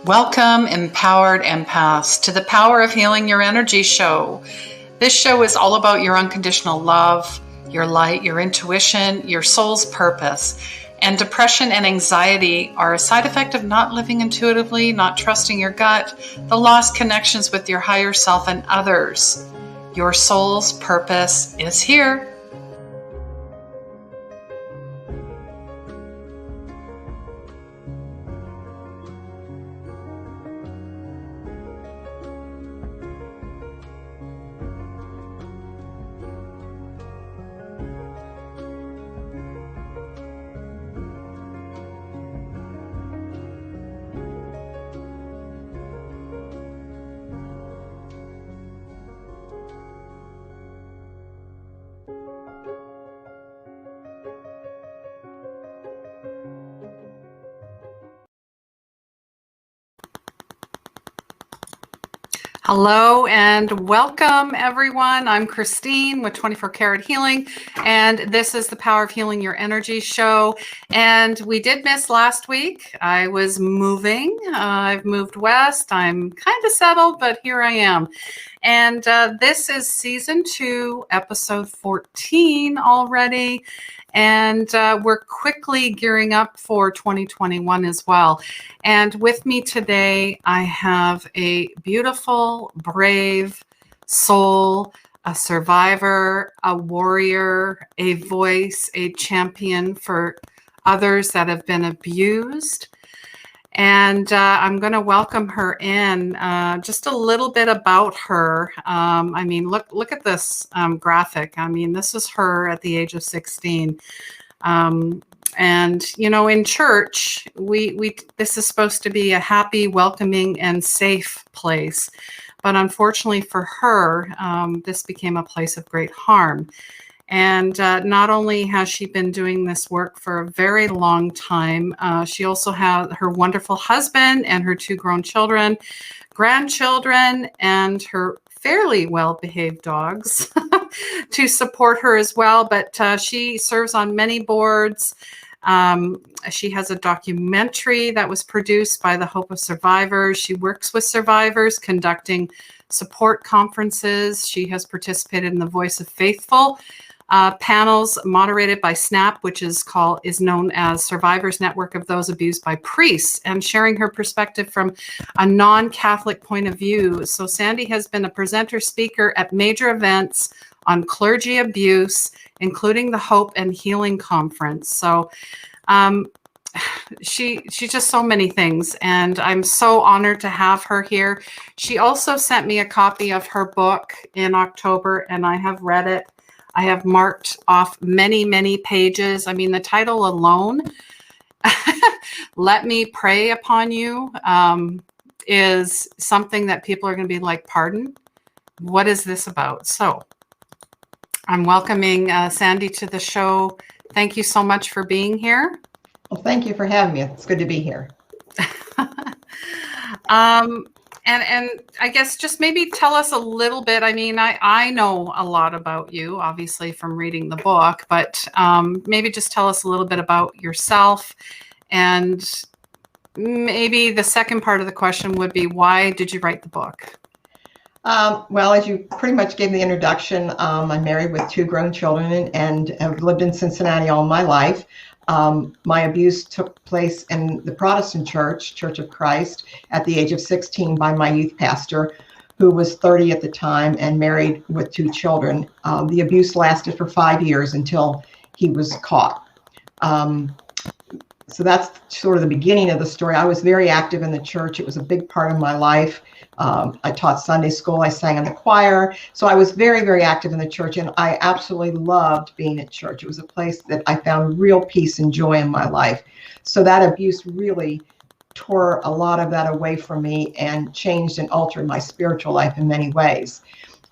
Welcome, empowered empaths, to the Power of Healing Your Energy show. This show is all about your unconditional love, your light, your intuition, your soul's purpose. And depression and anxiety are a side effect of not living intuitively, not trusting your gut, the lost connections with your higher self and others. Your soul's purpose is here. Hello and welcome, everyone. I'm Christine with 24 Karat Healing, and this is the Power of Healing Your Energy show. And we did miss last week. I was moving. I've moved west. I'm kind of settled, but here I am. And this is season 2, episode 14 already. And we're quickly gearing up for 2021 as well. And with me today, I have a beautiful, brave soul, a survivor, a warrior, a voice, a champion for others that have been abused. And I'm going to welcome her in. Just a little bit about her. I mean, look at this graphic. I mean, this is her at the age of 16. And you know, in church, this is supposed to be a happy, welcoming, and safe place. But unfortunately for her, this became a place of great harm. And not only has she been doing this work for a very long time, she also has her wonderful husband and her 2 grown children, grandchildren, and her fairly well-behaved dogs to support her as well. But she serves on many boards. She has a documentary that was produced by the Hope of Survivors. She works with survivors, conducting support conferences. She has participated in the Voice of Faithful panels moderated by SNAP, which is known as Survivors Network of Those Abused by Priests, and sharing her perspective from a non-Catholic point of view. So Sandy has been a presenter speaker at major events on clergy abuse, including the Hope and Healing Conference. So she's just so many things, and I'm so honored to have her here. She also sent me a copy of her book in October, and I have read it. I have marked off many, many pages. I mean, the title alone, Let Me Pray Upon You, is something that people are going to be like, pardon? What is this about? So I'm welcoming Sandy to the show. Thank you so much for being here. Well, thank you for having me. It's good to be here. And I guess just maybe tell us a little bit. I mean, I know a lot about you, obviously, from reading the book, but maybe just tell us a little bit about yourself. And maybe the second part of the question would be, why did you write the book? Well, as you pretty much gave the introduction, I'm married with 2 grown children and have lived in Cincinnati all my life. My abuse took place in the Protestant Church, Church of Christ, at the age of 16 by my youth pastor, who was 30 at the time and married with 2 children. The abuse lasted for 5 years until he was caught. So that's sort of the beginning of the story. I was very active in the church. It was a big part of my life. I taught Sunday school. I sang in the choir. So I was very, very active in the church, and I absolutely loved being at church. It was a place that I found real peace and joy in my life. So that abuse really tore a lot of that away from me and changed and altered my spiritual life in many ways.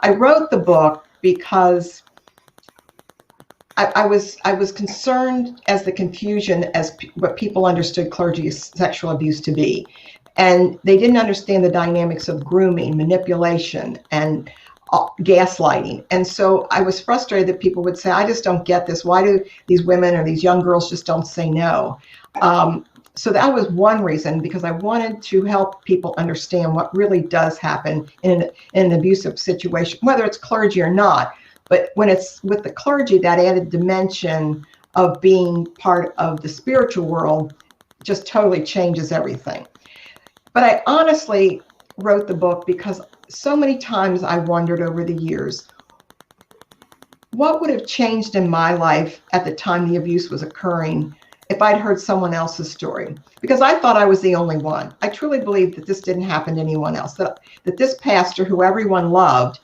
I wrote the book because I was concerned as the confusion as what people understood clergy sexual abuse to be. And they didn't understand the dynamics of grooming, manipulation, and gaslighting. And so I was frustrated that people would say, I just don't get this. Why do these women or these young girls just don't say no? So that was one reason, because I wanted to help people understand what really does happen in an abusive situation, whether it's clergy or not. But when it's with the clergy, that added dimension of being part of the spiritual world just totally changes everything. But I honestly wrote the book because so many times I wondered over the years, what would have changed in my life at the time the abuse was occurring if I'd heard someone else's story? Because I thought I was the only one. I truly believed that this didn't happen to anyone else, that this pastor, who everyone loved,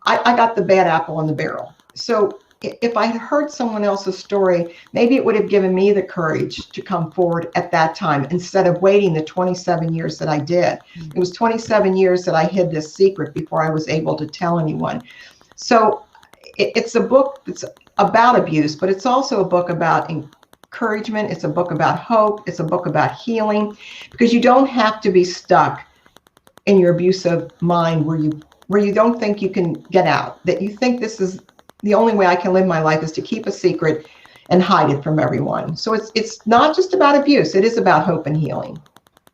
I got the bad apple in the barrel. So if I had heard someone else's story, maybe it would have given me the courage to come forward at that time instead of waiting the 27 years that I did. It was 27 years that I hid this secret before I was able to tell anyone. So it's a book that's about abuse, but it's also a book about encouragement. It's a book about hope. It's a book about healing, because you don't have to be stuck in your abusive mind where you don't think you can get out, that you think this is the only way I can live my life is to keep a secret and hide it from everyone. So it's not just about abuse. It is about hope and healing.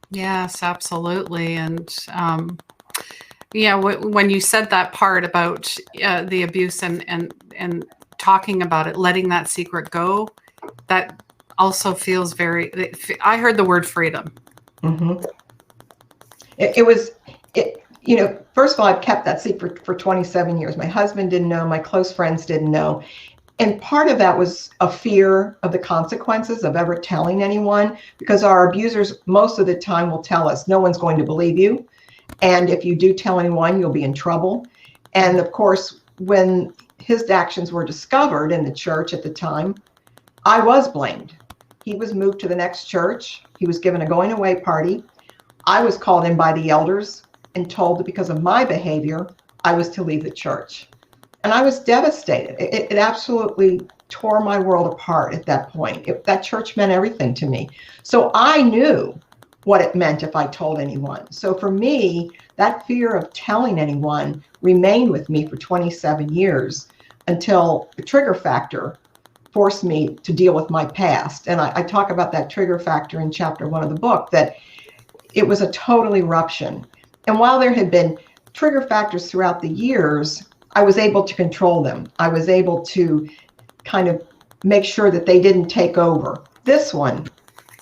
Yes, absolutely. And yeah, when you said that part about the abuse and talking about it, letting that secret go, that also feels very, I heard the word freedom. Mm-hmm. It was, you know, first of all, I've kept that secret for 27 years. My husband didn't know, my close friends didn't know. And part of that was a fear of the consequences of ever telling anyone, because our abusers most of the time will tell us, no one's going to believe you. And if you do tell anyone, you'll be in trouble. And of course, when his actions were discovered in the church at the time, I was blamed. He was moved to the next church. He was given a going away party. I was called in by the elders and told that because of my behavior, I was to leave the church. And I was devastated. It absolutely tore my world apart at that point. That church meant everything to me. So I knew what it meant if I told anyone. So for me, that fear of telling anyone remained with me for 27 years until the trigger factor forced me to deal with my past. And I talk about that trigger factor in chapter 1 of the book, that it was a total eruption. And while there had been trigger factors throughout the years, I was able to control them. I was able to kind of make sure that they didn't take over. This one,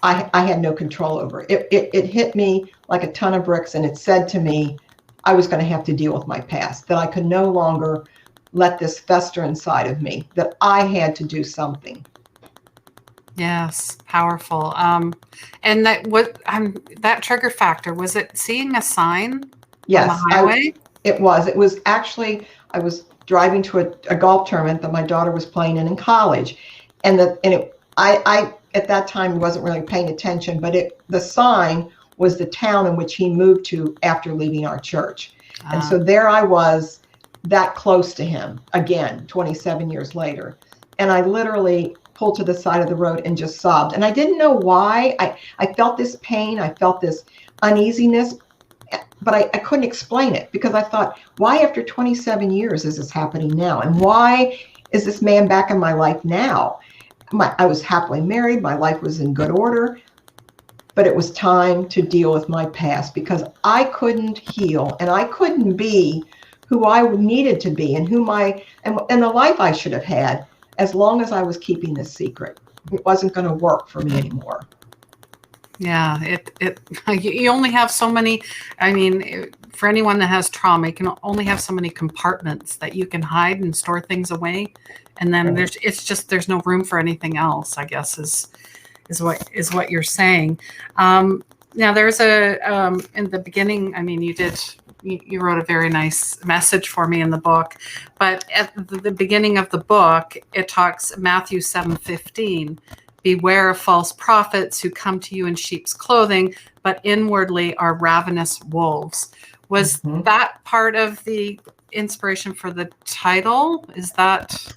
I had no control over. It hit me like a ton of bricks, and it said to me, I was going to have to deal with my past, that I could no longer let this fester inside of me, that I had to do something. Yes, powerful. And that trigger factor, was it seeing a sign Yes, on the highway? It was actually, I was driving to a golf tournament that my daughter was playing in college, I at that time wasn't really paying attention, but the sign was the town in which he moved to after leaving our church. And so there I was, that close to him again, 27 years later. And I literally pulled to the side of the road and just sobbed. And I didn't know why. I felt this pain. I felt this uneasiness, but I couldn't explain it, because I thought, why after 27 years is this happening now? And why is this man back in my life now? I was happily married. My life was in good order, but it was time to deal with my past, because I couldn't heal and I couldn't be who I needed to be and and the life I should have had as long as I was keeping this secret. It wasn't going to work for me anymore. Yeah, you only have so many. I mean, for anyone that has trauma, you can only have so many compartments that you can hide and store things away, and then there's no room for anything else, I guess is what you're saying. Now there's in the beginning, I mean, you wrote a very nice message for me in the book, but at the beginning of the book, it talks Matthew 7:15. Beware of false prophets who come to you in sheep's clothing, but inwardly are ravenous wolves. Was that part of the inspiration for the title? Is that?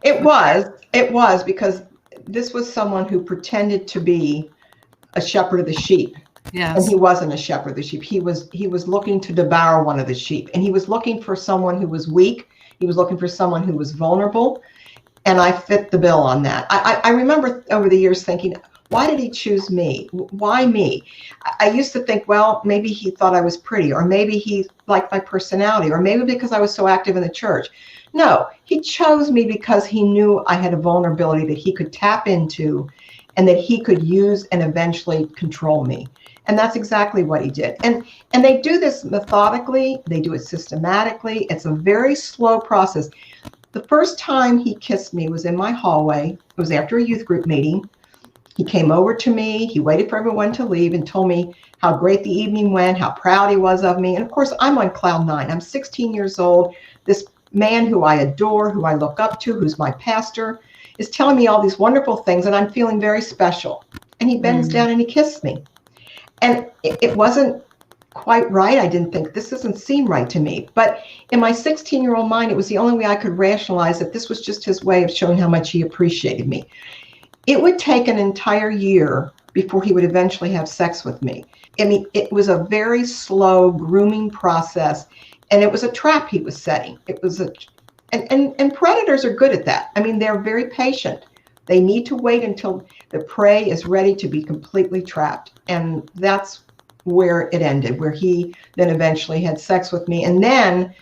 It was because this was someone who pretended to be a shepherd of the sheep. Yes. And he wasn't a shepherd of the sheep. He was looking to devour one of the sheep. And he was looking for someone who was weak. He was looking for someone who was vulnerable. And I fit the bill on that. I remember over the years thinking, Why did he choose me? Why me? I used to think, well, maybe he thought I was pretty, or maybe he liked my personality, or maybe because I was so active in the church. No, he chose me because he knew I had a vulnerability that he could tap into and that he could use and eventually control me. And that's exactly what he did. And they do this methodically, they do it systematically. It's a very slow process. The first time he kissed me was in my hallway. It was after a youth group meeting. He came over to me, he waited for everyone to leave and told me how great the evening went, how proud he was of me. And of course, I'm on cloud nine. I'm 16 years old. This man who I adore, who I look up to, who's my pastor, is telling me all these wonderful things, and I'm feeling very special. And he bends down and he kissed me. And it wasn't quite right. I didn't think, this doesn't seem right to me. But in my 16-year-old mind, it was the only way I could rationalize that this was just his way of showing how much he appreciated me. It would take an entire year before he would eventually have sex with me. I mean, it was a very slow grooming process, and it was a trap he was setting. It was and predators are good at that. I mean, they're very patient. They need to wait until the prey is ready to be completely trapped. And that's where it ended, where he then eventually had sex with me. And then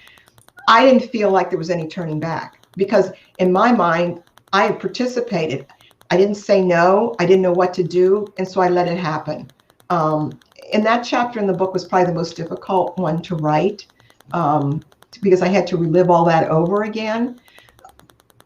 I didn't feel like there was any turning back, because in my mind, I had participated. I didn't say no. I didn't know what to do. And so I let it happen. And that chapter in the book was probably the most difficult one to write, because I had to relive all that over again.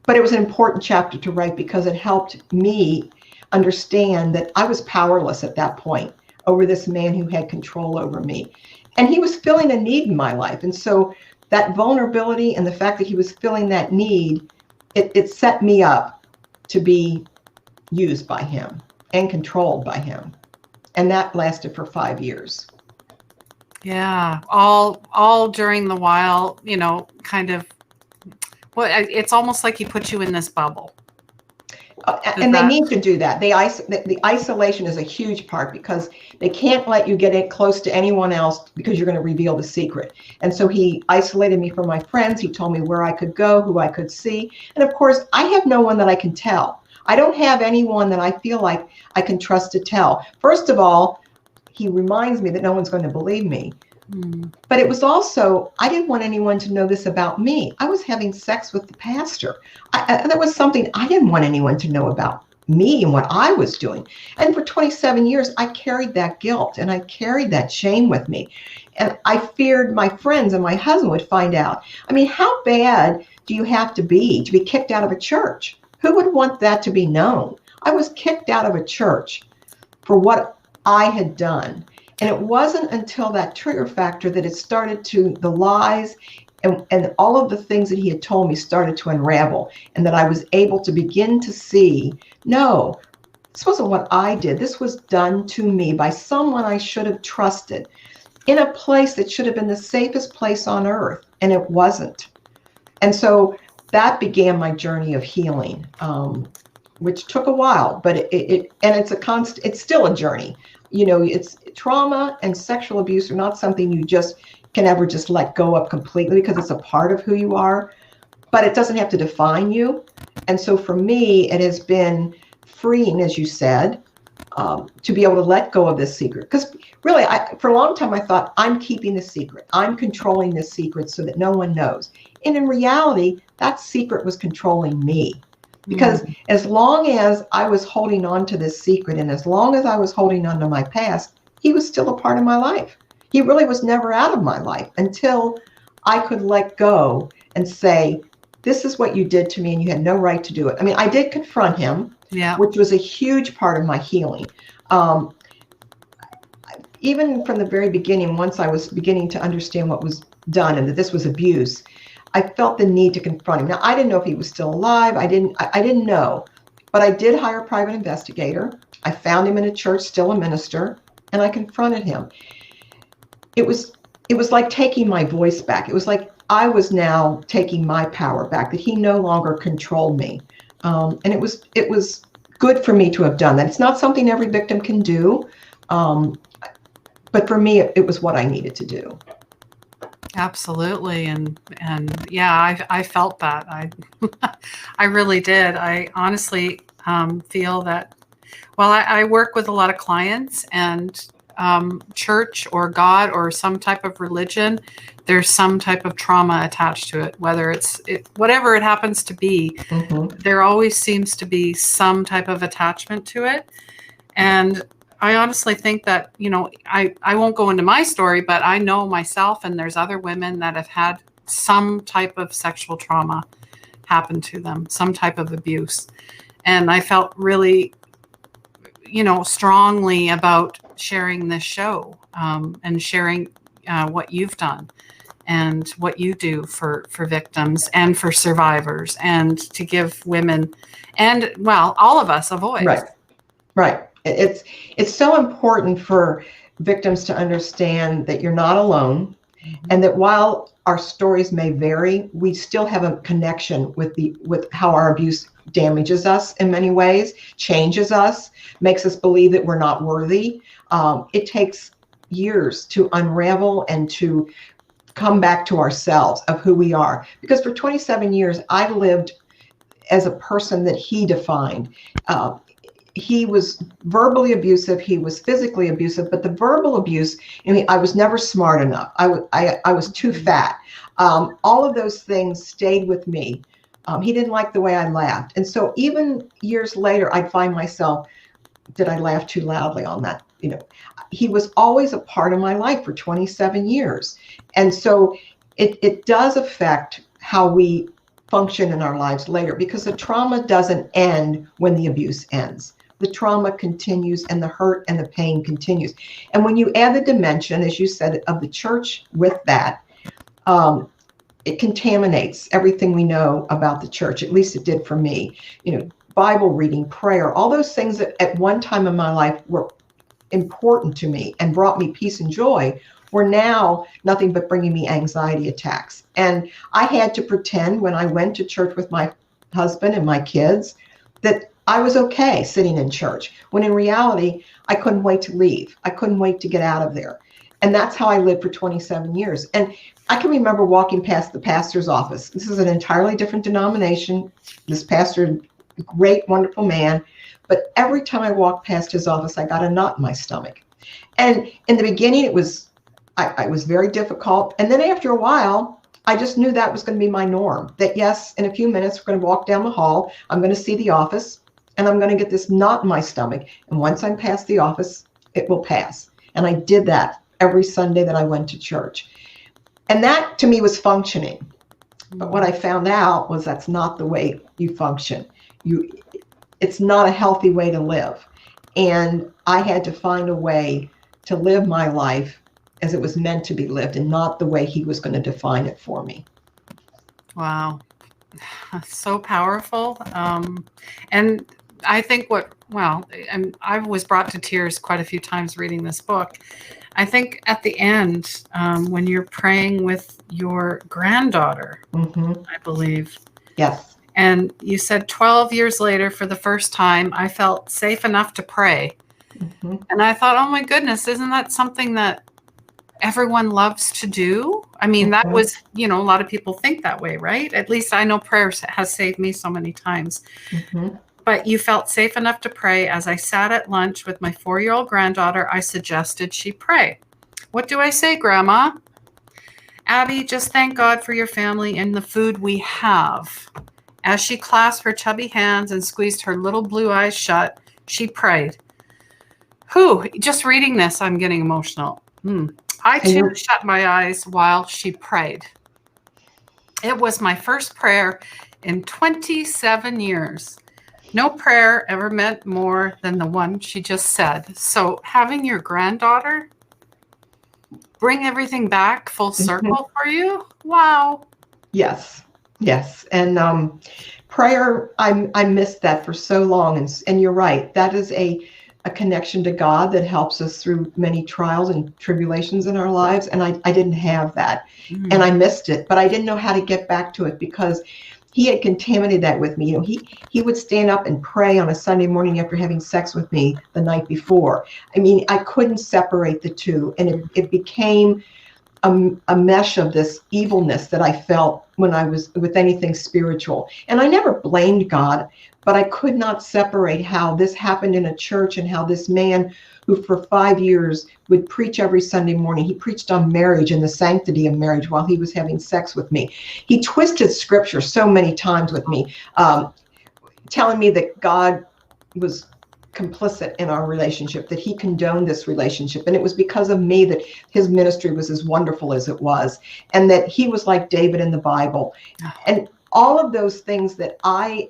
But it was an important chapter to write because it helped me understand that I was powerless at that point over this man who had control over me. And he was filling a need in my life. And so that vulnerability and the fact that he was filling that need, it set me up to be used by him and controlled by him. And that lasted for 5 years. Yeah, all during the while, kind of, it's almost like he put you in this bubble. And they need to do that. The isolation is a huge part, because they can't let you get close to anyone else because you're going to reveal the secret. And so he isolated me from my friends. He told me where I could go, who I could see. And of course, I have no one that I can tell. I don't have anyone that I feel like I can trust to tell. First of all, he reminds me that no one's going to believe me. But it was also, I didn't want anyone to know this about me. I was having sex with the pastor. That was something I didn't want anyone to know about me and what I was doing. And for 27 years, I carried that guilt and I carried that shame with me. And I feared my friends and my husband would find out. I mean, how bad do you have to be kicked out of a church? Who would want that to be known? I was kicked out of a church for what I had done. And it wasn't until that trigger factor that it started the lies and all of the things that he had told me started to unravel, and that I was able to begin to see, no, this wasn't what I did. This was done to me by someone I should have trusted in a place that should have been the safest place on earth, and it wasn't. And so that began my journey of healing, which took a while, but it's still a journey. It's trauma and sexual abuse are not something you just can ever just let go of completely, because it's a part of who you are, but it doesn't have to define you. And so for me, it has been freeing, as you said, to be able to let go of this secret. Because really, for a long time, I thought, I'm keeping the secret. I'm controlling this secret so that no one knows. And in reality, that secret was controlling me. Because as long as I was holding on to this secret, and as long as I was holding on to my past, he was still a part of my life. He really was never out of my life until I could let go and say, this is what you did to me and you had no right to do it. I mean, I did confront him, which was a huge part of my healing. Even from the very beginning, once I was beginning to understand what was done and that this was abuse, I felt the need to confront him. Now, I didn't know if he was still alive. I didn't know, but I did hire a private investigator. I found him in a church, still a minister, and I confronted him. It was like taking my voice back. It was like I was now taking my power back, that he no longer controlled me. And it was good for me to have done that. It's not something every victim can do, but for me, it was what I needed to do. Absolutely. And yeah, I felt that. I really did. I honestly feel that Well, I work with a lot of clients, and church or God or some type of religion, there's some type of trauma attached to it, whether whatever it happens to be. There always seems to be some type of attachment to it. And I honestly think that, I won't go into my story, but I know myself, and there's other women that have had some type of sexual trauma happen to them, some type of abuse. And I felt really, strongly about sharing this show, and sharing what you've done and what you do for victims and for survivors, and to give women and, well, all of us a voice. Right. It's so important for victims to understand that you're not alone, and that while our stories may vary, we still have a connection with how our abuse damages us in many ways, changes us, makes us believe that we're not worthy. It takes years to unravel and to come back to ourselves of who we are. Because for 27 years, I lived as a person that he defined. He was verbally abusive. He was physically abusive, but the verbal abuse, I was never smart enough. I was too fat. All of those things stayed with me. He didn't like the way I laughed. And so even years later, I'd find myself, did I laugh too loudly on that? He was always a part of my life for 27 years. And so it does affect how we function in our lives later, because the trauma doesn't end when the abuse ends. The trauma continues, and the hurt and the pain continues. And when you add the dimension, as you said, of the church with that, it contaminates everything we know about the church. At least it did for me. Bible reading, prayer, all those things that at one time in my life were important to me and brought me peace and joy were now nothing but bringing me anxiety attacks. And I had to pretend when I went to church with my husband and my kids that I was okay sitting in church, when in reality, I couldn't wait to leave. I couldn't wait to get out of there. And that's how I lived for 27 years. And I can remember walking past the pastor's office. This is an entirely different denomination. This pastor, great, wonderful man. But every time I walked past his office, I got a knot in my stomach. And in the beginning, it was very difficult. And then after a while, I just knew that was going to be my norm. That yes, in a few minutes, we're going to walk down the hall. I'm going to see the office, and I'm going to get this knot in my stomach. And once I'm past the office, it will pass. And I did that every Sunday that I went to church. And that to me was functioning. But what I found out was that's not the way you function. It's not a healthy way to live. And I had to find a way to live my life as it was meant to be lived, and not the way he was going to define it for me. Wow. So powerful. And I think I was brought to tears quite a few times reading this book. I think at the end, when you're praying with your granddaughter, I believe. Yes. And you said 12 years later, for the first time, I felt safe enough to pray. And I thought, oh my goodness, isn't that something that everyone loves to do? I mean, that was, a lot of people think that way, right? At least I know prayer has saved me so many times. But you felt safe enough to pray. As I sat at lunch with my 4-year-old granddaughter, I suggested she pray. What do I say, Grandma? Abby, just thank God for your family and the food we have. As she clasped her chubby hands and squeezed her little blue eyes shut, she prayed. Just reading this, I'm getting emotional. I too shut my eyes while she prayed. It was my first prayer in 27 years. No prayer ever meant more than the one she just said. So having your granddaughter bring everything back full circle for you, wow. Yes. And prayer, I missed that for so long. And you're right. That is a connection to God that helps us through many trials and tribulations in our lives. And I didn't have that. And I missed it, but I didn't know how to get back to it because he had contaminated that with me. He would stand up and pray on a Sunday morning after having sex with me the night before. I mean, I couldn't separate the two. And it became a mesh of this evilness that I felt when I was with anything spiritual. And I never blamed God, but I could not separate how this happened in a church and how this man who for 5 years would preach every Sunday morning. He preached on marriage and the sanctity of marriage while he was having sex with me. He twisted scripture so many times with me, telling me that God was complicit in our relationship, that he condoned this relationship. And it was because of me that his ministry was as wonderful as it was, and that he was like David in the Bible. And all of those things that I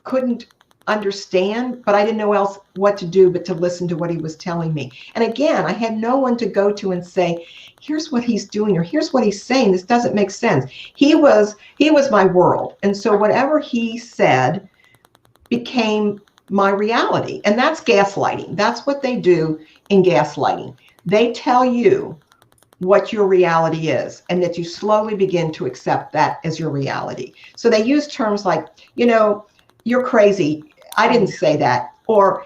couldn't understand, but I didn't know else what to do but to listen to what he was telling me. And again, I had no one to go to and say, here's what he's doing, or here's what he's saying. This doesn't make sense. He was my world. And so whatever he said became my reality. And that's gaslighting. That's what they do in gaslighting. They tell you what your reality is, and that you slowly begin to accept that as your reality. So they use terms like, you're crazy. I didn't say that. Or,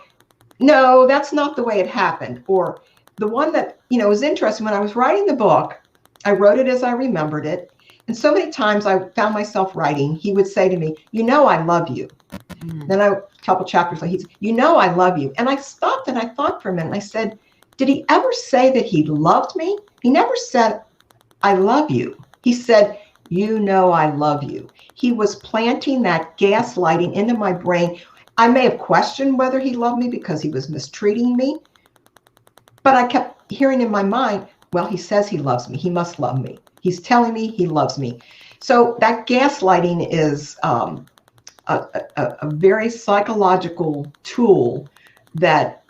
no, that's not the way it happened. Or the one that, was interesting, when I was writing the book, I wrote it as I remembered it. And so many times I found myself writing, he would say to me, I love you. Then a couple chapters later, he said, I love you. And I stopped and I thought for a minute. And I said, did he ever say that he loved me? He never said, I love you. He said, I love you. He was planting that gaslighting into my brain. I may have questioned whether he loved me because he was mistreating me, but I kept hearing in my mind, well, he says he loves me. He must love me. He's telling me he loves me. So that gaslighting is a very psychological tool that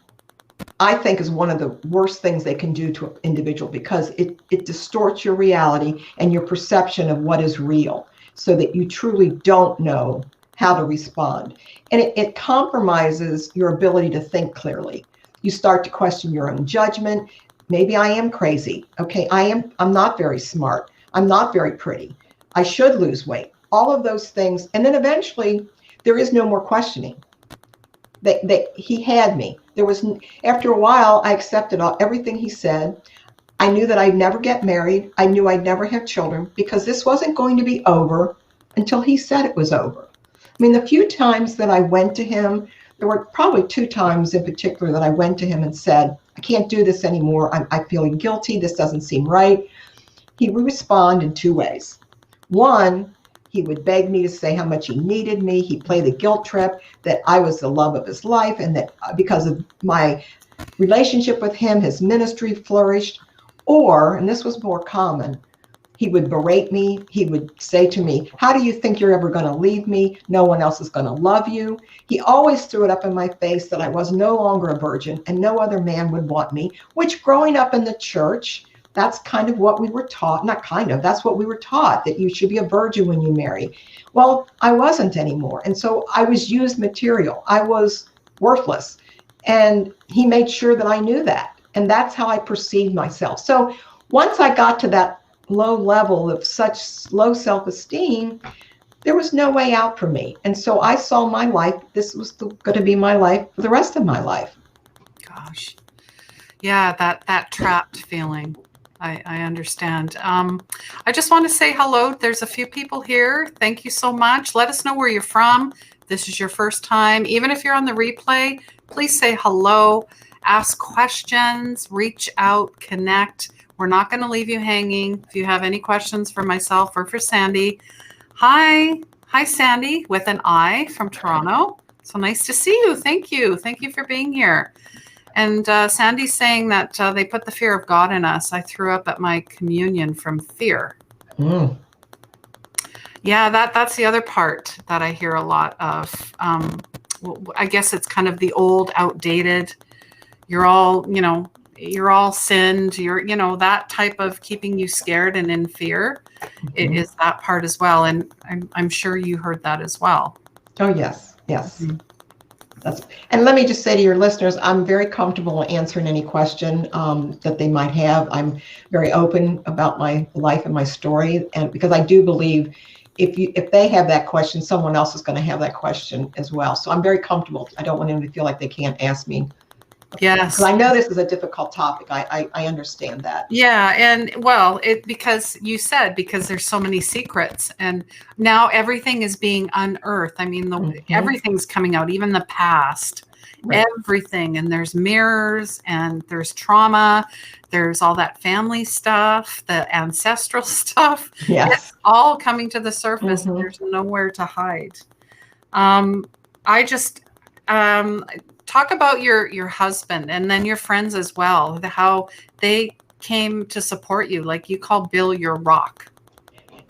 I think is one of the worst things they can do to an individual, because it distorts your reality and your perception of what is real, so that you truly don't know how to respond. And it compromises your ability to think clearly. You start to question your own judgment. Maybe I am crazy. Okay, I'm not very smart. I'm not very pretty. I should lose weight. All of those things. And then eventually there is no more questioning. That he had me. After a while, I accepted everything he said. I knew that I'd never get married. I knew I'd never have children, because this wasn't going to be over until he said it was over. I mean, the few times that I went to him, there were probably 2 times in particular that I went to him and said, I can't do this anymore. I'm feeling guilty. This doesn't seem right. He would respond in 2 ways. One, he would beg me to say how much he needed me. He'd play the guilt trip that I was the love of his life, and that because of my relationship with him, his ministry flourished. Or, and this was more common, he would berate me. He would say to me, how do you think you're ever going to leave me? No one else is going to love you. He always threw it up in my face that I was no longer a virgin and no other man would want me, which growing up in the church, that's kind of what we were taught. Not kind of, that's what we were taught, that you should be a virgin when you marry. Well, I wasn't anymore. And so I was used material. I was worthless. And he made sure that I knew that. And that's how I perceived myself. So once I got to that low level of such low self-esteem, there was no way out for me. And so I saw my life, this was going to be my life for the rest of my life. Gosh. Yeah, that trapped feeling. I understand. I just want to say hello. There's a few people here. Thank you so much. Let us know where you're from. This is your first time. Even if you're on the replay, please say hello, ask questions, reach out, connect. We're not going to leave you hanging. If you have any questions for myself or for Sandy, hi, Sandy, with an I, from Toronto. So nice to see you. Thank you. Thank you for being here. And Sandy's saying that they put the fear of God in us. I threw up at my communion from fear. Yeah, that's the other part that I hear a lot of. I guess it's kind of the old, outdated. You're all sinned. You're, that type of keeping you scared and in fear. It is that part as well. And I'm sure you heard that as well. Oh, yes. And let me just say to your listeners, I'm very comfortable answering any question that they might have. I'm very open about my life and my story, and because I do believe if they have that question, someone else is going to have that question as well. So I'm very comfortable. I don't want them to feel like they can't ask me Because Yes. I know this is a difficult topic. I understand that. Yeah, and well, because you said because there's so many secrets, and now everything is being unearthed. I mean, Mhm. everything's coming out, even the past, Right. everything. And there's mirrors, and there's trauma, there's all that family stuff, the ancestral stuff. Yes. It's all coming to the surface, and Mhm. there's nowhere to hide. Um, I just um, talk about your husband and then your friends as well, how they came to support you. Like you call Bill your rock.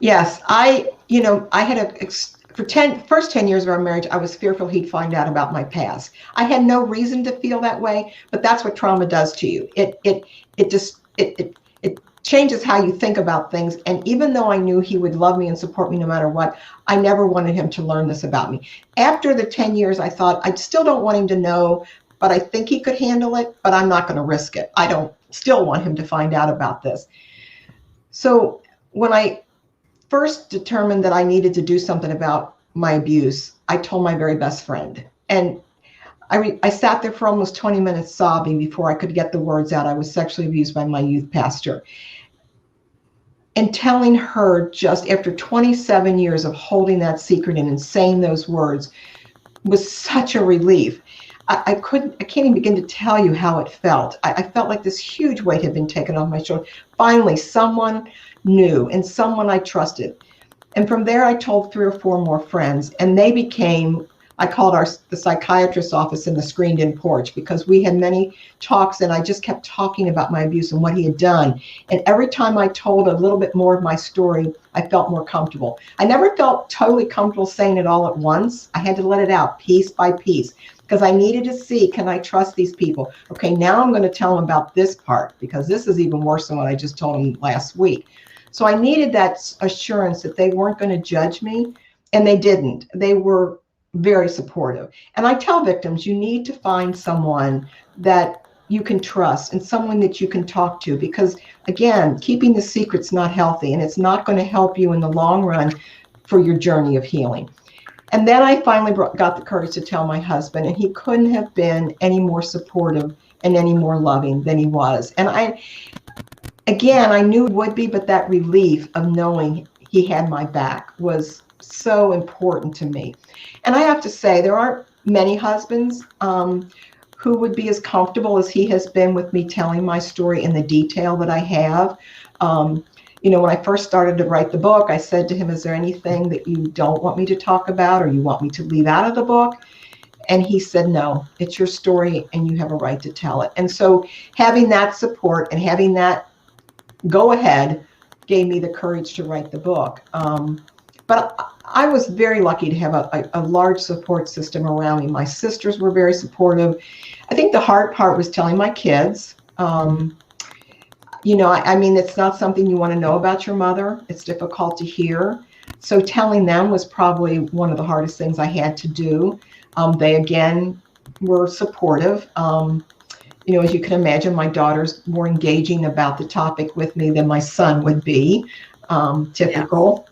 Yes, I had for first 10 years of our marriage, I was fearful he'd find out about my past. I had no reason to feel that way, but that's what trauma does to you. It changes how you think about things. And even though I knew he would love me and support me no matter what, I never wanted him to learn this about me. After the 10 years, I thought, I still don't want him to know, but I think he could handle it, but I'm not going to risk it. I don't still want him to find out about this. So when I first determined that I needed to do something about my abuse, I told my very best friend. And I sat there for almost 20 minutes sobbing before I could get the words out. I was sexually abused by my youth pastor. And telling her just after 27 years of holding that secret and saying those words was such a relief. I can't even begin to tell you how it felt. I felt like this huge weight had been taken off my shoulder. Finally, someone knew and someone I trusted. And from there, I told 3 or 4 more friends, and they became, I called the psychiatrist's office in the screened-in porch, because we had many talks, and I just kept talking about my abuse and what he had done. And every time I told a little bit more of my story, I felt more comfortable. I never felt totally comfortable saying it all at once. I had to let it out piece by piece, because I needed to see, can I trust these people? Okay, now I'm going to tell them about this part, because this is even worse than what I just told them last week. So I needed that assurance that they weren't going to judge me, and they didn't. They were very supportive. And I tell victims, you need to find someone that you can trust and someone that you can talk to, because again, keeping the secret's not healthy, and it's not going to help you in the long run for your journey of healing. And then I finally got the courage to tell my husband, and he couldn't have been any more supportive and any more loving than he was. And again, I knew it would be, but that relief of knowing he had my back was so important to me. And I have to say, there aren't many husbands who would be as comfortable as he has been with me telling my story in the detail that I have. When I first started to write the book, I said to him, is there anything that you don't want me to talk about or you want me to leave out of the book? And he said, no, it's your story and you have a right to tell it. And so having that support and having that go ahead gave me the courage to write the book. But I was very lucky to have a large support system around me. My sisters were very supportive. I think the hard part was telling my kids. I mean, it's not something you want to know about your mother. It's difficult to hear. So telling them was probably one of the hardest things I had to do. They, again, were supportive. As you can imagine, my daughter's more engaging about the topic with me than my son would be, typical.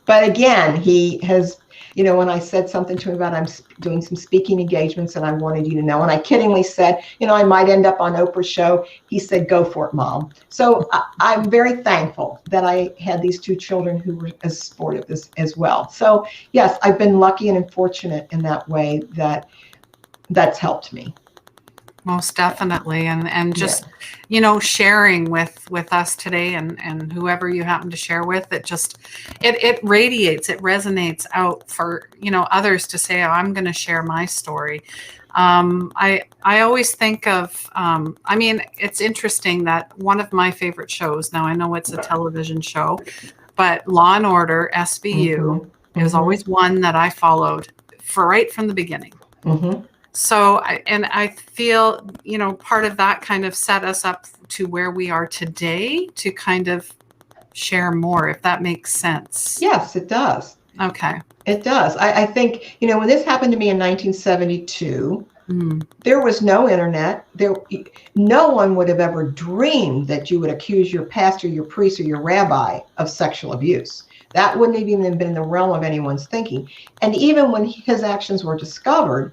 But again, he has, when I said something to him about I'm doing some speaking engagements and I wanted you to know, and I kiddingly said, I might end up on Oprah's show. He said, go for it, Mom. So I'm very thankful that I had these 2 children who were as supportive as well. So yes, I've been lucky and fortunate in that way that's helped me. Most definitely. And just, Yeah. Sharing with us today and whoever you happen to share with, it radiates, it resonates out for, others to say, oh, I'm going to share my story. I always think of, it's interesting that one of my favorite shows, now I know it's a television show, but Law and Order, SVU, is always one that I followed right from the beginning. So, I feel, part of that kind of set us up to where we are today to kind of share more, if that makes sense. Yes, it does. Okay. It does. I think, when this happened to me in 1972, there was no internet. No one would have ever dreamed that you would accuse your pastor, your priest, or your rabbi of sexual abuse. That wouldn't have even been in the realm of anyone's thinking. And even when his actions were discovered,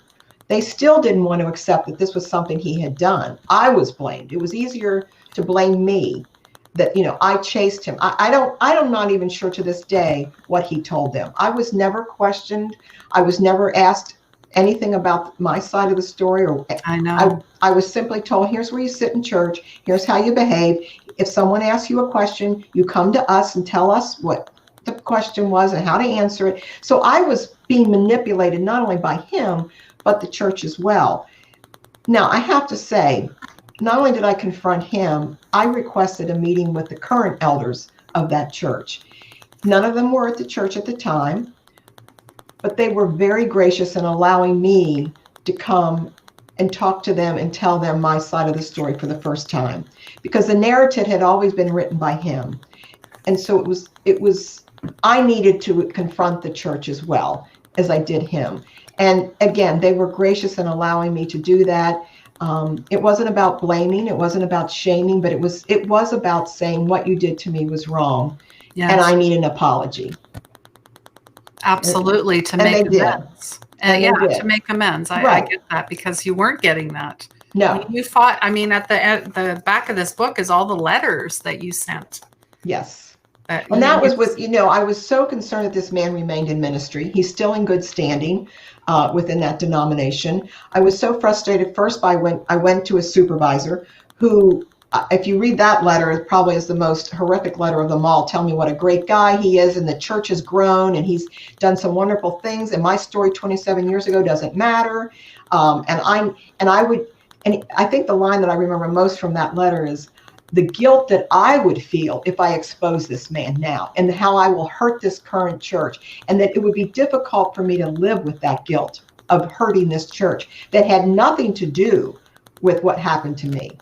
they still didn't want to accept that this was something he had done. I was blamed. It was easier to blame me that, I chased him. I'm not even sure to this day what he told them. I was never questioned. I was never asked anything about my side of the story, or I know. I was simply told, here's where you sit in church. Here's how you behave. If someone asks you a question, you come to us and tell us what the question was and how to answer it. So I was being manipulated not only by him, but the church as well. Now, I have to say, not only did I confront him, I requested a meeting with the current elders of that church. None of them were at the church at the time, but they were very gracious in allowing me to come and talk to them and tell them my side of the story for the first time, because the narrative had always been written by him. And so it was I needed to confront the church as well as I did him. And again, they were gracious in allowing me to do that. It wasn't about blaming, it wasn't about shaming, but it was about saying what you did to me was wrong. Yes. And I need an apology. Absolutely, to make amends. To make amends. I get that, because you weren't getting that. No. You fought. I mean, at the back of this book is all the letters that you sent. Yes. And that was with, I was so concerned that this man remained in ministry. He's still in good standing within that denomination. I was so frustrated. First, I went to a supervisor who, if you read that letter, it probably is the most horrific letter of them all. Tell me what a great guy he is, and the church has grown, and he's done some wonderful things, and my story 27 years ago doesn't matter. And I think the line that I remember most from that letter is the guilt that I would feel if I expose this man now, and how I will hurt this current church, and that it would be difficult for me to live with that guilt of hurting this church that had nothing to do with what happened to me.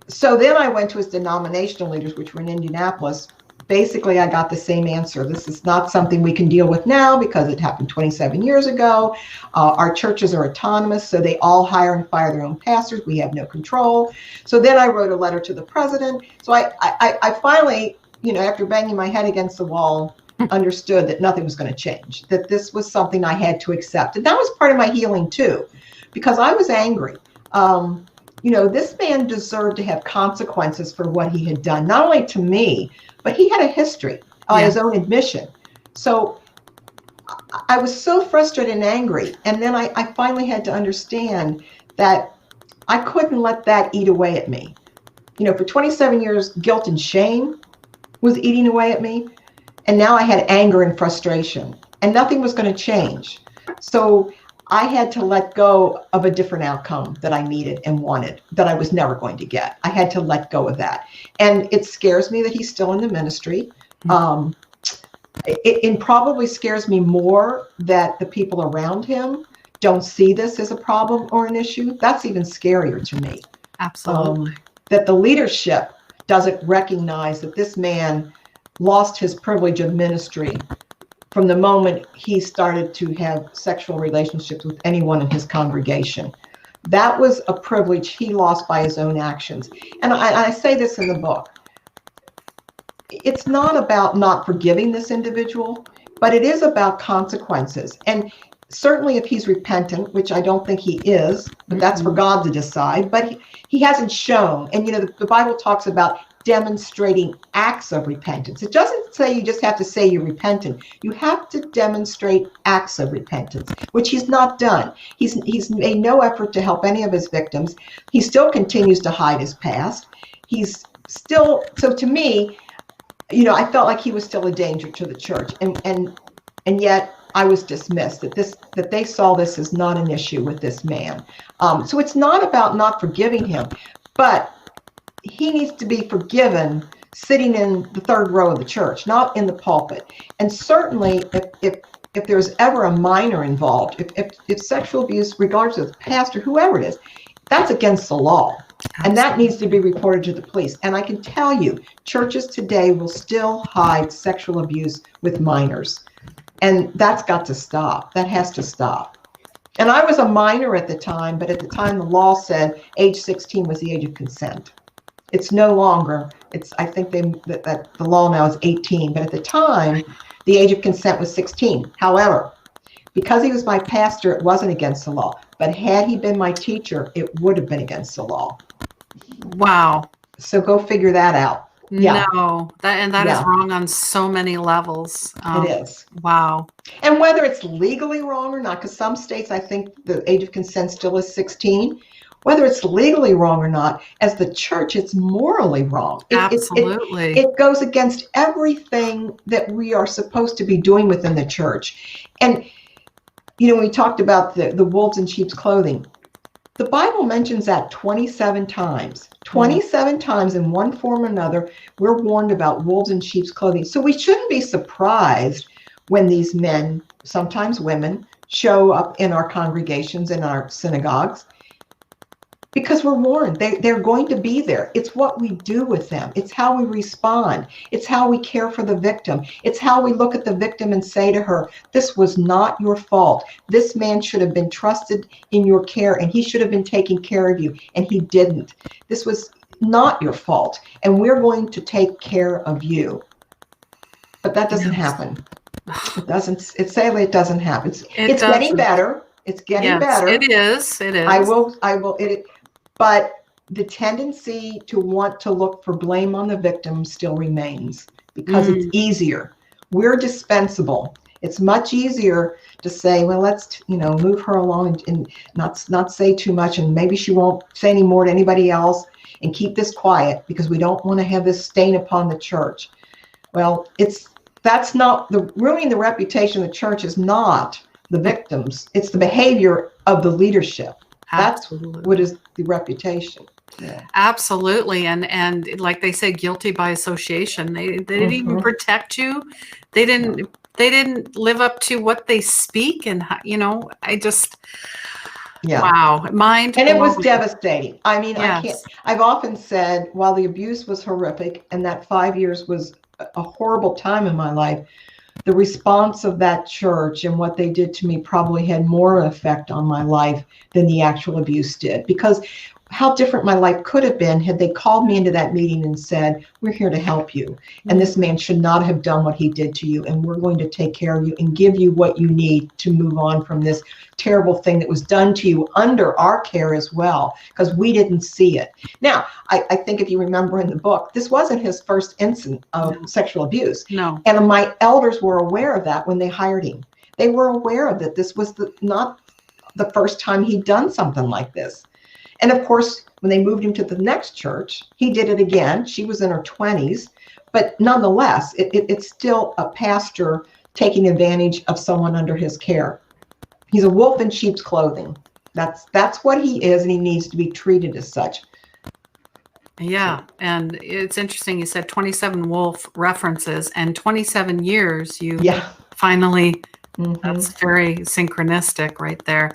So then I went to his denominational leaders, which were in Indianapolis. Basically, I got the same answer. This is not something we can deal with now because it happened 27 years ago. Our churches are autonomous, so they all hire and fire their own pastors. We have no control. So then I wrote a letter to the president. So I finally, after banging my head against the wall, understood that nothing was going to change, that this was something I had to accept. And that was part of my healing too, because I was angry. This man deserved to have consequences for what he had done, not only to me, but he had a history on his own admission. So I was so frustrated and angry. And then I finally had to understand that I couldn't let that eat away at me. For 27 years, guilt and shame was eating away at me. And now I had anger and frustration, and nothing was going to change. So I had to let go of a different outcome that I needed and wanted, that I was never going to get. I had to let go of that. And it scares me that he's still in the ministry. It probably scares me more that the people around him don't see this as a problem or an issue. That's even scarier to me. Absolutely. That the leadership doesn't recognize that this man lost his privilege of ministry from the moment he started to have sexual relationships with anyone in his congregation. That was a privilege he lost by his own actions. And I say this in the book. It's not about not forgiving this individual, but it is about consequences. And certainly if he's repentant, which I don't think he is, but that's for God to decide, but he hasn't shown. And, the Bible talks about demonstrating acts of repentance. It doesn't say you just have to say you're repentant. You have to demonstrate acts of repentance, which he's not done. He's made no effort to help any of his victims. He still continues to hide his past. He's still, so to me, I felt like he was still a danger to the church, and yet I was dismissed, that they saw this as not an issue with this man. So it's not about not forgiving him, but he needs to be forgiven sitting in the third row of the church, not in the pulpit. And certainly if there's ever a minor involved, if sexual abuse, regardless of the pastor, whoever it is, that's against the law. And that needs to be reported to the police. And I can tell you, churches today will still hide sexual abuse with minors. And that's got to stop. That has to stop. And I was a minor at the time, but at the time the law said age 16 was the age of consent. It's no longer. I think that the law now is 18, but at the time, the age of consent was 16. However, Because he was my pastor, it wasn't against the law. But had he been my teacher, it would have been against the law. Wow. So go figure that out. Yeah. No, that is Yeah. wrong on so many levels. It is. Wow. And whether it's legally wrong or not, because some states, I think the age of consent still is 16, whether it's legally wrong or not, as the church, it's morally wrong. Absolutely. It goes against everything that we are supposed to be doing within the church. And, we talked about the wolves in sheep's clothing. The Bible mentions that 27 times. 27 times in one form or another, we're warned about wolves in sheep's clothing. So we shouldn't be surprised when these men, sometimes women, show up in our congregations, in our synagogues, because we're warned. They're going to be there. It's what we do with them. It's how we respond. It's how we care for the victim. It's how we look at the victim and say to her, this was not your fault. This man should have been trusted in your care, and he should have been taking care of you, and he didn't. This was not your fault, and we're going to take care of you. But that doesn't happen. It doesn't. Sadly, it doesn't happen. It's getting better. It's getting better. It is. It is. I will. But the tendency to want to look for blame on the victim still remains, because it's easier. We're dispensable. It's much easier to say, well, let's, move her along and not say too much, and maybe she won't say any more to anybody else, and keep this quiet because we don't want to have this stain upon the church. Well, that's not ruining the reputation of the church is not the victims. It's the behavior of the leadership. Absolutely. That's what is the reputation. Yeah. Absolutely. And like they say, guilty by association. They didn't even protect you. They didn't live up to what they speak. And, I just, wow. And it was devastating. I mean, yes. I've often said, while the abuse was horrific and that 5 years was a horrible time in my life, the response of that church and what they did to me probably had more effect on my life than the actual abuse did. Because how different my life could have been had they called me into that meeting and said, we're here to help you. And this man should not have done what he did to you. And we're going to take care of you and give you what you need to move on from this terrible thing that was done to you under our care as well, because we didn't see it. Now, I think if you remember in the book, this wasn't his first incident of sexual abuse. No. And my elders were aware of that when they hired him. They were aware of that. This was not the first time he'd done something like this. And of course, when they moved him to the next church, he did it again. She was in her 20s, but nonetheless, it's still a pastor taking advantage of someone under his care. He's a wolf in sheep's clothing. That's what he is, and he needs to be treated as such. Yeah, and it's interesting. You said 27 wolf references and 27 years. You finally. That's very synchronistic right there.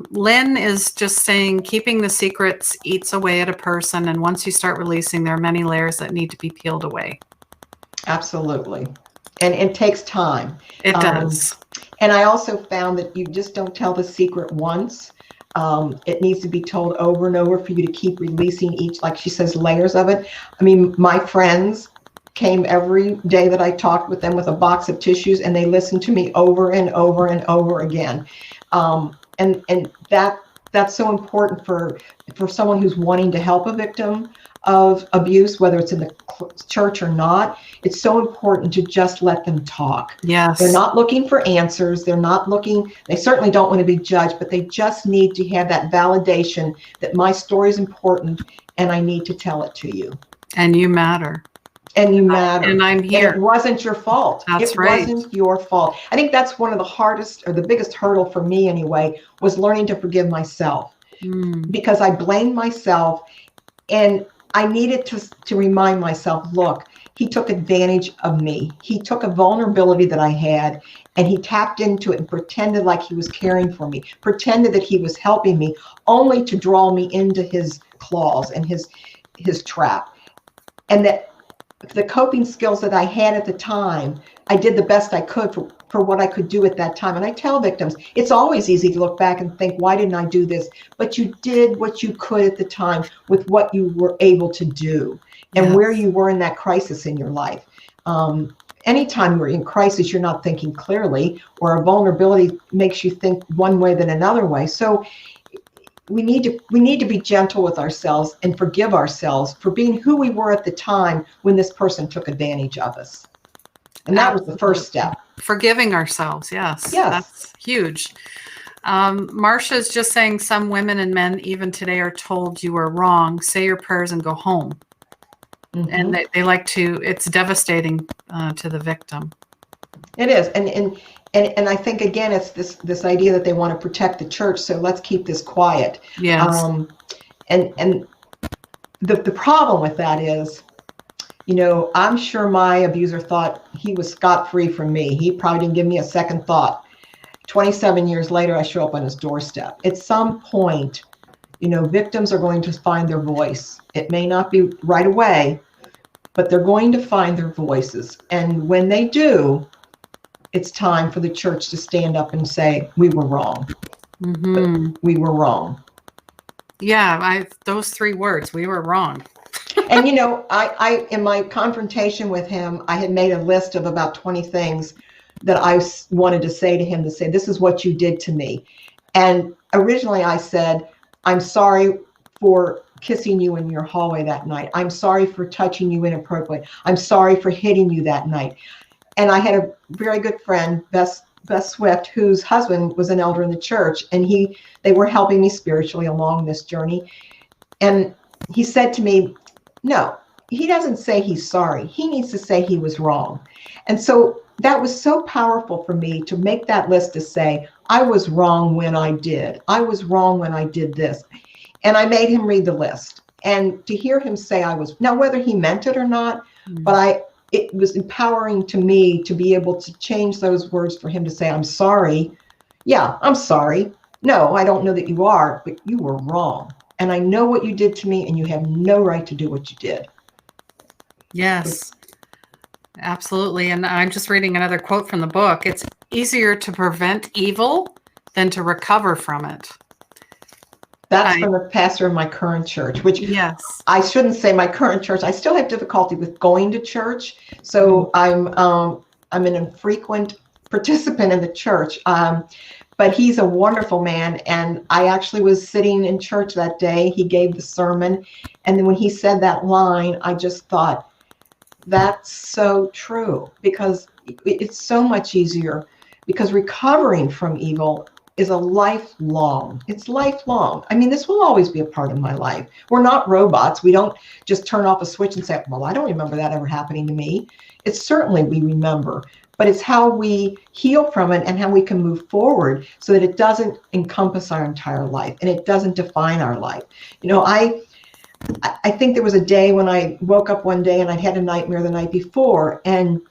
Lynn is just saying, keeping the secrets eats away at a person. And once you start releasing, there are many layers that need to be peeled away. Absolutely. And it takes time. It does. And I also found that you just don't tell the secret once. It needs to be told over and over for you to keep releasing each, like she says, layers of it. I mean, my friends came every day that I talked with them with a box of tissues, and they listened to me over and over and over again. And that's so important for someone who's wanting to help a victim of abuse, whether it's in the church or not. It's so important to just let them talk. Yes. They're not looking for answers. They certainly don't want to be judged, but they just need to have that validation that my story is important and I need to tell it to you. And you matter. And you matter. And I'm here. And it wasn't your fault. That's right. It wasn't your fault. I think that's one of the hardest, or the biggest hurdle for me anyway, was learning to forgive myself. Because I blamed myself, and I needed to remind myself, look, he took advantage of me. He took a vulnerability that I had, and he tapped into it and pretended like he was caring for me, pretended that he was helping me, only to draw me into his claws and his trap. And that the coping skills that I had at the time, I did the best I could for what I could do at that time. And I tell victims, it's always easy to look back and think, why didn't I do this? But you did what you could at the time with what you were able to do and where you were in that crisis in your life. anytime we're in crisis, you're not thinking clearly, or a vulnerability makes you think one way than another way. So we need to be gentle with ourselves and forgive ourselves for being who we were at the time when this person took advantage of us. And that was the first step. Forgiving ourselves. Yes. Yes. That's huge. Marcia's just saying some women and men even today are told you are wrong, say your prayers and go home. Mm-hmm. And they like to, it's devastating to the victim. It is. And I think, again, it's this idea that they want to protect the church. So let's keep this quiet. Yes. And the problem with that is, I'm sure my abuser thought he was scot-free from me. He probably didn't give me a second thought. 27 years later, I show up on his doorstep. At some point, victims are going to find their voice. It may not be right away, but they're going to find their voices. And when they do, it's time for the church to stand up and say, we were wrong. Mm-hmm. We were wrong. Yeah, those 3 words, we were wrong. And, I in my confrontation with him, I had made a list of about 20 things that I wanted to say to him, to say, this is what you did to me. And originally I said, I'm sorry for kissing you in your hallway that night. I'm sorry for touching you inappropriately. I'm sorry for hitting you that night. And I had a very good friend, Bess Swift, whose husband was an elder in the church, and they were helping me spiritually along this journey. And he said to me, no, he doesn't say he's sorry. He needs to say he was wrong. And so that was so powerful for me to make that list, to say, I was wrong when I did. I was wrong when I did this. And I made him read the list. And to hear him say I was, now whether he meant it or not, but it was empowering to me to be able to change those words for him to say, I'm sorry. Yeah, I'm sorry. No, I don't know that you are, but you were wrong. And I know what you did to me, and you have no right to do what you did. Yes, absolutely. And I'm just reading another quote from the book. It's easier to prevent evil than to recover from it. That's from the pastor of my current church, which, yes, I shouldn't say my current church. I still have difficulty with going to church. So I'm an infrequent participant in the church. But he's a wonderful man. And I actually was sitting in church that day. He gave the sermon. And then when he said that line, I just thought, that's so true, because it's so much easier, because recovering from evil is a lifelong. It's lifelong. I mean, this will always be a part of my life. We're not robots. We don't just turn off a switch and say, well, I don't remember that ever happening to me. It's certainly we remember, but it's how we heal from it and how we can move forward so that it doesn't encompass our entire life and it doesn't define our life. I think there was a day when I woke up one day and I'd had a nightmare the night before, and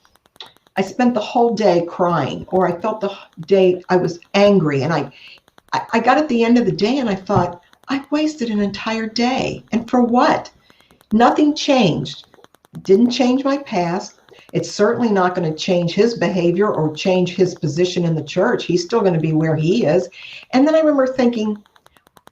I spent the whole day crying, or I felt the day I was angry. And I got at the end of the day and I thought, I wasted an entire day. And for what? Nothing changed. It didn't change my past. It's certainly not going to change his behavior or change his position in the church. He's still going to be where he is. And then I remember thinking,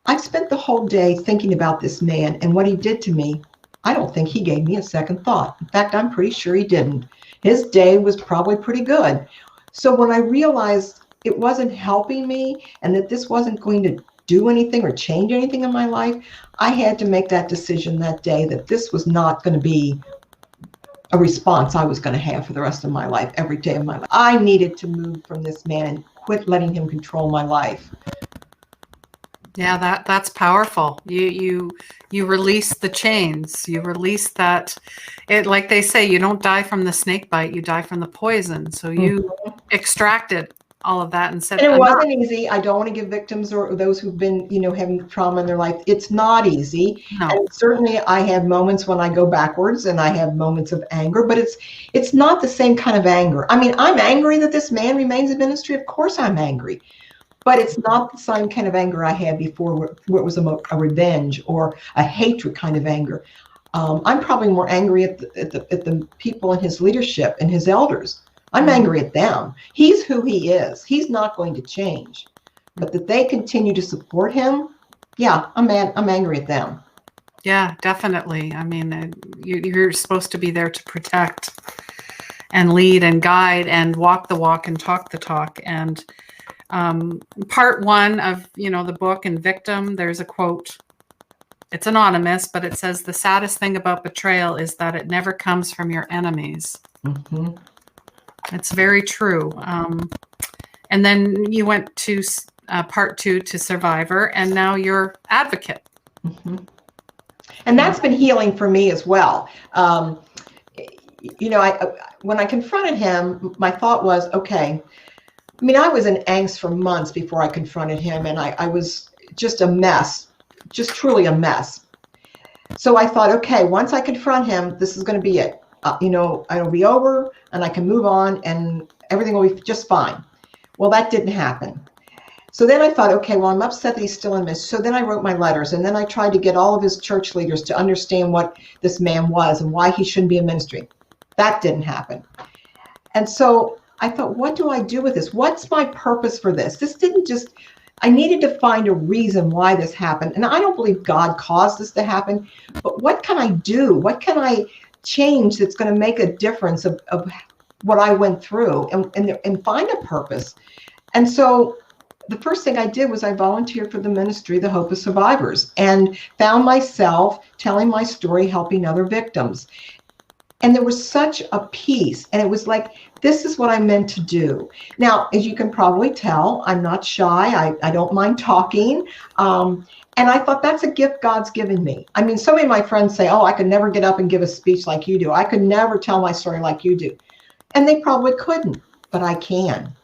I spent the whole day thinking about this man and what he did to me. I don't think he gave me a second thought. In fact, I'm pretty sure he didn't. His day was probably pretty good. So when I realized it wasn't helping me and that this wasn't going to do anything or change anything in my life, I had to make that decision that day that this was not going to be a response I was going to have for the rest of my life, every day of my life. I needed to move from this man and quit letting him control my life. Yeah, that's powerful. You release the chains. You release that. It, like they say, you don't die from the snake bite. You die from the poison. So you extracted all of that and said, and it wasn't easy. I don't want to give victims or those who've been, having trauma in their life. It's not easy. No. And certainly I have moments when I go backwards and I have moments of anger, but it's not the same kind of anger. I mean, I'm angry that this man remains in ministry. Of course I'm angry. But it's not the same kind of anger I had before, where it was a revenge or a hatred kind of anger. I'm probably more angry at the people in his leadership and his elders. I'm angry at them. He's who he is. He's not going to change. But that they continue to support him, yeah, I'm angry at them. Yeah, definitely. I mean, you're supposed to be there to protect. and lead and guide and walk the walk and talk the talk. And part one of, the book and Victim, there's a quote. It's anonymous, but it says, the saddest thing about betrayal is that it never comes from your enemies. Mm-hmm. It's very true. And then you went to part two, to Survivor, and now you're Advocate. Mm-hmm. And that's been healing for me as well. When I confronted him, my thought was, okay, I was in angst for months before I confronted him, and I was just a mess, just truly a mess. So I thought, okay, once I confront him, this is going to be it. It'll be over and I can move on and everything will be just fine. Well, that didn't happen. So then I thought, okay, well, I'm upset that he's still in this. So then I wrote my letters, and then I tried to get all of his church leaders to understand what this man was and why he shouldn't be in ministry. That didn't happen. And so I thought, what do I do with this? What's my purpose for this? I needed to find a reason why this happened. And I don't believe God caused this to happen, but what can I do? What can I change that's going to make a difference of what I went through and find a purpose? And so the first thing I did was I volunteered for the ministry, The Hope of Survivors, and found myself telling my story, helping other victims. And there was such a peace, and it was like, this is what I meant to do. Now, as you can probably tell, I'm not shy. I don't mind talking. And I thought, that's a gift God's given me. So many of my friends say, oh, I could never get up and give a speech like you do. I could never tell my story like you do. And they probably couldn't, but I can.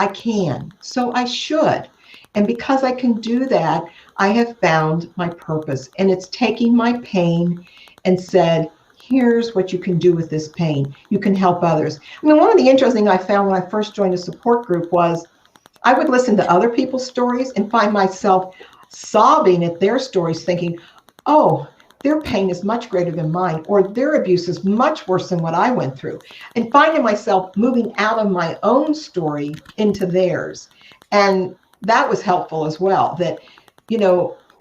I can. So I should. And because I can do that, I have found my purpose. And it's taking my pain and said, here's what you can do with this pain. You can help others. One of the interesting things I found when I first joined a support group was I would listen to other people's stories and find myself sobbing at their stories, thinking, oh, their pain is much greater than mine, or their abuse is much worse than what I went through, and finding myself moving out of my own story into theirs. And that was helpful as well, that,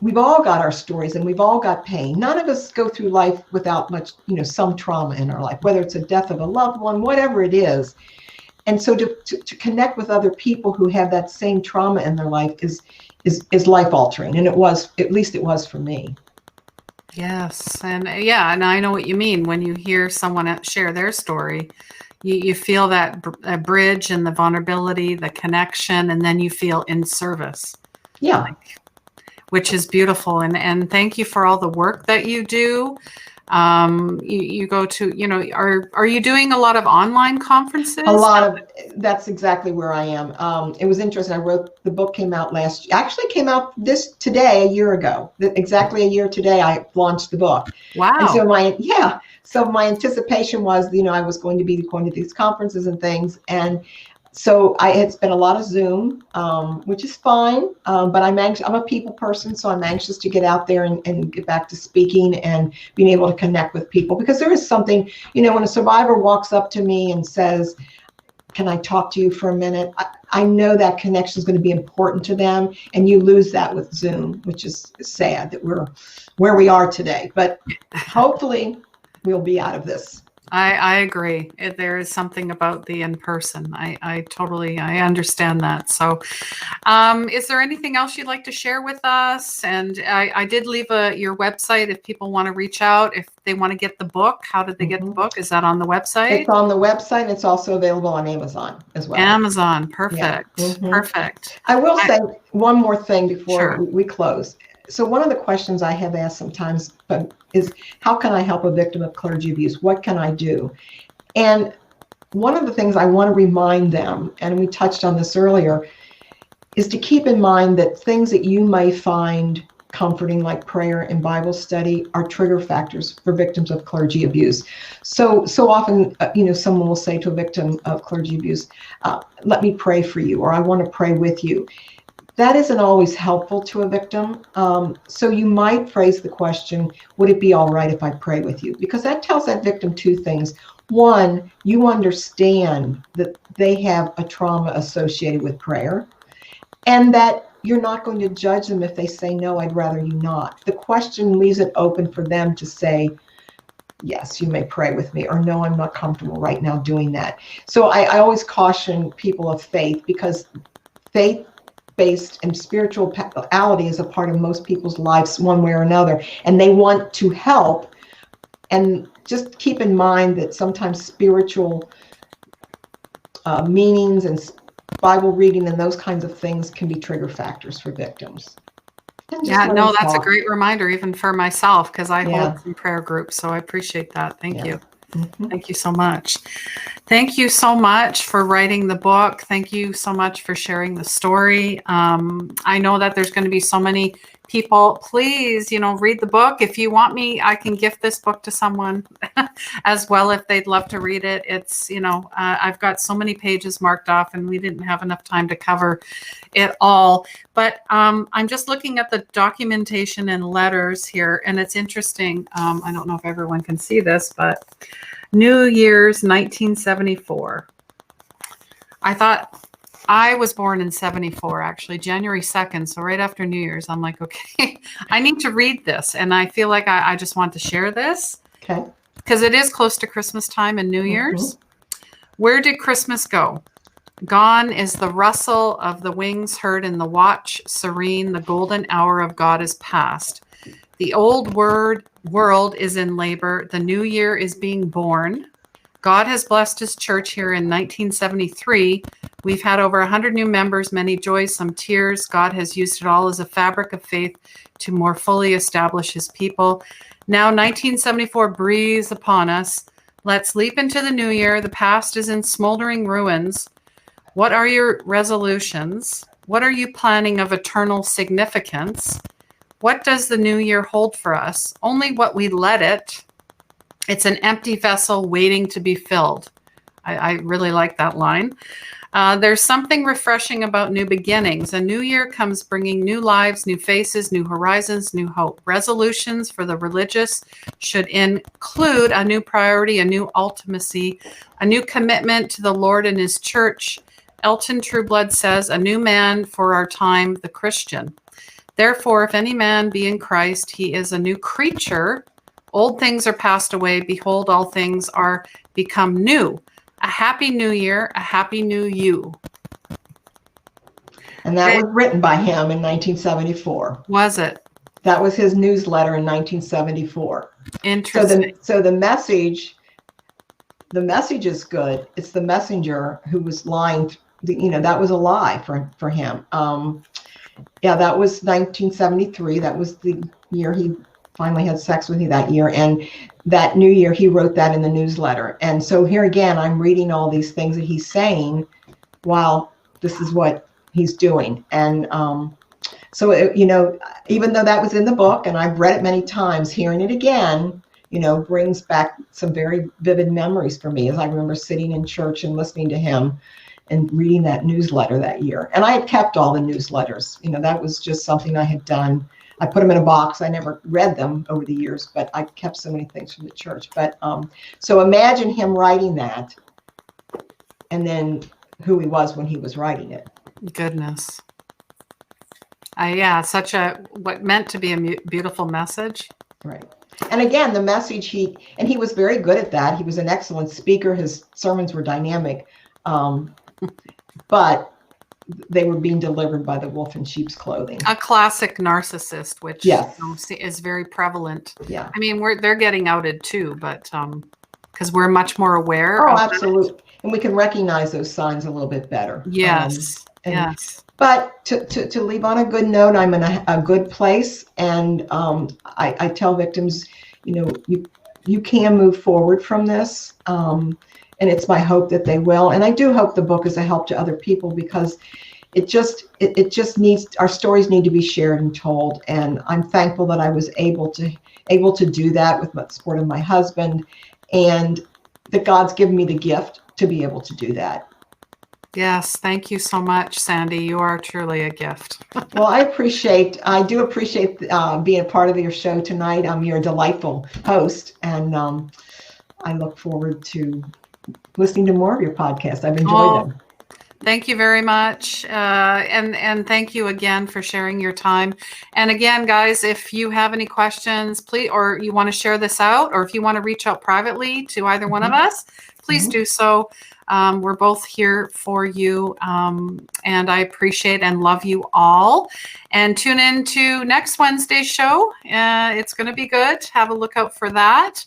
we've all got our stories and we've all got pain. None of us go through life without much, some trauma in our life, whether it's a death of a loved one, whatever it is. And so to connect with other people who have that same trauma in their life is life altering. And it was, at least it was for me. Yes. And and I know what you mean. When you hear someone share their story, you feel that bridge and the vulnerability, the connection, and then you feel in service. Yeah. Which is beautiful. And thank you for all the work that you do. You go to, are you doing a lot of online conferences? That's exactly where I am. It was interesting. The book came out came out today, a year ago, exactly a year today, I launched the book. Wow. And so my anticipation was, I was going to be going to these conferences and things. And so I had spent a lot of Zoom, which is fine, but I'm a people person, so I'm anxious to get out there and get back to speaking and being able to connect with people, because there is something, when a survivor walks up to me and says, can I talk to you for a minute? I know that connection is going to be important to them, and you lose that with Zoom, which is sad that we're where we are today, but hopefully we'll be out of this. I agree. There is something about the in-person. I understand that. So is there anything else you'd like to share with us? And I did leave your website if people want to reach out, if they want to get the book. How did they get the book? Is that on the website? It's on the website, and it's also available on Amazon as well. Amazon. Perfect. Yeah. Perfect. I will say one more thing before we close. So one of the questions I have asked sometimes is, how can I help a victim of clergy abuse? What can I do? And one of the things I want to remind them, and we touched on this earlier, is to keep in mind that things that you may find comforting, like prayer and Bible study, are trigger factors for victims of clergy abuse. So often, someone will say to a victim of clergy abuse, let me pray for you, or I want to pray with you. That isn't always helpful to a victim. So you might phrase the question, would it be all right if I pray with you? Because that tells that victim two things. One, you understand that they have a trauma associated with prayer, and that you're not going to judge them if they say, no, I'd rather you not. The question leaves it open for them to say, yes, you may pray with me, or no, I'm not comfortable right now doing that. So I always caution people of faith, because faith-based and spirituality is a part of most people's lives one way or another, and they want to help. And just keep in mind that sometimes spiritual meanings and Bible reading and those kinds of things can be trigger factors for victims. Yeah, no, that's a great reminder, even for myself, because I Yeah. hold some prayer groups. So I appreciate that. Thank you. Mhm. Thank you so much. Thank you so much for writing the book. Thank you so much for sharing the story. I know that there's going to be so many people. Please, read the book. If you want me, I can gift this book to someone as well if they'd love to read it. It's, I've got so many pages marked off, and we didn't have enough time to cover it all. But I'm just looking at the documentation and letters here, and it's interesting. I don't know if everyone can see this, but New Year's 1974. I thought I was born in 74, actually, January 2nd. So right after New Year's, I'm like, okay, I need to read this. And I feel like I just want to share this. Okay. Because it is close to Christmas time and New Year's. Where did Christmas go? Gone is the rustle of the wings heard in the watch serene. The golden hour of God is past. The old world is in labor. The new year is being born. God has blessed his church here in 1973. We've had over 100 new members, many joys, some tears. God has used it all as a fabric of faith to more fully establish his people. Now 1974 breathes upon us. Let's leap into the new year. The past is in smoldering ruins. What are your resolutions? What are you planning of eternal significance? What does the new year hold for us? Only what we let it. It's an empty vessel waiting to be filled. I really like that line. There's something refreshing about new beginnings. A new year comes bringing new lives, new faces, new horizons, new hope. Resolutions for the religious should include a new priority, a new ultimacy, a new commitment to the Lord and his church. Elton Trueblood says, a new man for our time, the Christian. Therefore, if any man be in Christ, he is a new creature. Old things are passed away. Behold, all things are become new. A happy new year, a happy new you. And that was written by him in 1974. Was it? That was his newsletter in 1974. Interesting. So the message is good. It's the messenger who was lying. That was a lie for him. Yeah, that was 1973. That was the year he finally had sex with me that year. And that new year, he wrote that in the newsletter. And so here again, I'm reading all these things that he's saying while this is what he's doing. And so, even though that was in the book and I've read it many times, hearing it again, brings back some very vivid memories for me, as I remember sitting in church and listening to him and reading that newsletter that year. And I had kept all the newsletters. That was just something I had done. I put them in a box. I never read them over the years, but I kept so many things from the church. But so imagine him writing that, and then who he was when he was writing it. Goodness. Yeah, what meant to be a beautiful message. Right. And again, the message he was very good at that. He was an excellent speaker. His sermons were dynamic. But they were being delivered by the wolf in sheep's clothing. A classic narcissist, which yes. Is very prevalent. Yeah. I mean, they're getting outed too, but because we're much more aware. Oh, absolutely. That. And we can recognize those signs a little bit better. Yes. Yes. But to leave on a good note, I'm in a good place. And I tell victims, you can move forward from this. And it's my hope that they will. And I do hope the book is a help to other people, because it just needs, our stories need to be shared and told. And I'm thankful that I was able to do that with the support of my husband, and that God's given me the gift to be able to do that. Yes. Thank you so much, Sandy. You are truly a gift. Well, I do appreciate being a part of your show tonight. You're a delightful host, and I look forward to listening to more of your podcast. I've enjoyed them. Thank you very much. And thank you again for sharing your time. And again, guys, if you have any questions, please, or you want to share this out, or if you want to reach out privately to either one of us, please do so. We're both here for you. And I appreciate and love you all. And tune in to next Wednesday's show. It's going to be good. Have a look out for that.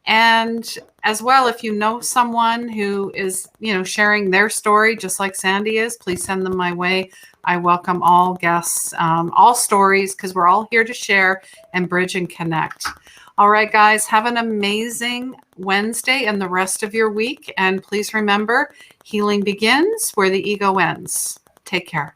And as well, if you know someone who is, sharing their story, just like Sandy is, please send them my way. I welcome all guests, all stories, because we're all here to share and bridge and connect. All right, guys, have an amazing Wednesday and the rest of your week. And please remember, healing begins where the ego ends. Take care.